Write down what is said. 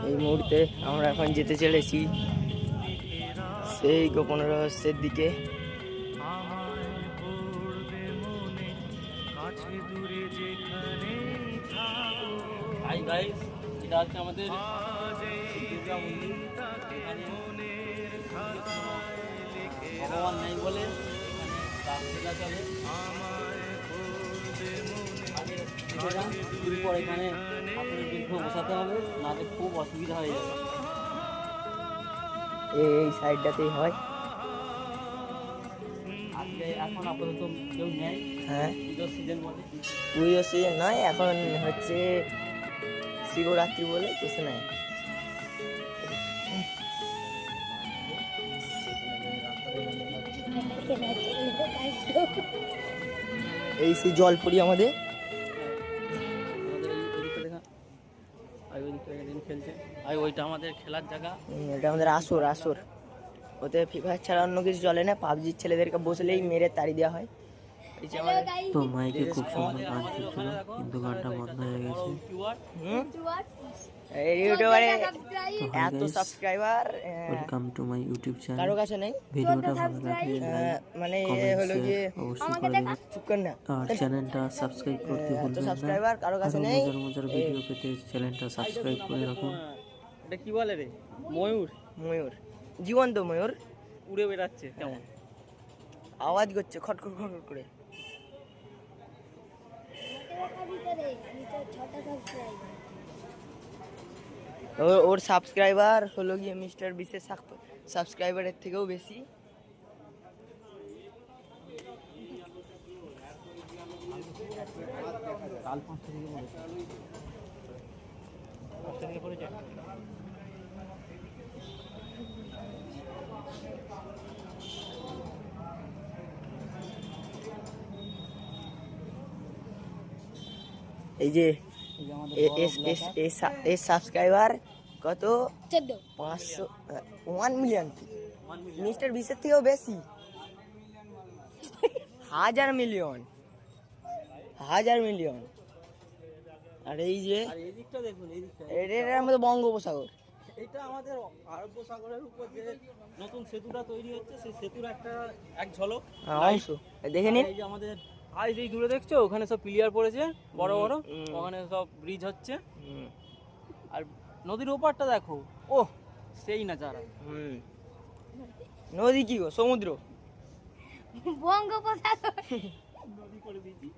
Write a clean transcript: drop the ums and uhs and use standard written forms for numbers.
এই মুহূর্তে আমরা এখন যেতে চলেছি সেই গোপন রহস্যের দিকে। এটা হচ্ছে আমাদের দুর্গা মন্দির। ভগবান নেই বলে এখানে চলে পর এখানে ঠাকুরের বিগ্রহ বসাতে হবে, নাহলে খুব অসুবিধা হয়ে যাবে। এই সাইডটাতেই হয়। আজকে এখন আপাতত কেউ নেই। হ্যাঁ, পুজোর সিজন বলে। পুজোর সিজন নয়, এখন হচ্ছে শিবরাত্রি বলে কিছু নাই। এই সেই জলপুরি আমাদের ওইটা আমাদের খেলার জায়গা। এটা আমাদের আসর। ওতে ফ্রি ফায়ার ছাড়া অন্য কিছু চলে না। পাবজির ছেলেদেরকে বসলেই মেরে তাড়ি দেওয়া হয়। তো মাইকে খুব সুন্দর গান চলছিল, কিন্তু গানটা বন্ধ হয়ে গেছে। ইউটিউবারে এত subscriber welcome to my YouTube channel. কারো কাছে নেই। ভিডিওটা ভালো লাগলে মানে লাইক হলো গিয়ে অবশ্যই করে দিবেন। চুপ কর না। আর চ্যানেলটা সাবস্ক্রাইব করতে ভুলবেন না। সাবস্ক্রাইবার কারো কাছে নেই। মজার ভিডিও পেতে চ্যানেলটা সাবস্ক্রাইব করে রাখুন। এটা কি বলে রে? ময়ূর জীবন্ত ময়ূর উড়ে বেড়াচ্ছে কেমন আওয়াজ করছে খটখট খটখট করে। ওর সাবস্ক্রাইবার হলো গিয়ে মিস্টার বিশেষ সাবস্ক্রাইবারের থেকেও বেশি। এই যে এর সাবস্ক্রাইবার কত? 500 1 মিলিয়ন। মিস্টার বিশের থেকেও বেশি। হাজার মিলিয়ন। আর এই যে এদিকটা দেখুন, এর মধ্যে বঙ্গোপসাগর। এটা আমাদের আরব সাগরের উপর যে নতুন সেতুটা তৈরি হচ্ছে, সেই সেতুর এক ঝলক অংশ দেখে নিন। এই যে আমাদের এই দূরে দেখছো, ওখানে সব পিলিয়ার পড়েছে বড় বড়, ওখানে সব ব্রিজ হচ্ছে। আর নদীর ওপারটা দেখো, ও সেই না যারা নদী কি গো? সমুদ্র। বঙ্গোপসাগর নদী করে দিয়েছি।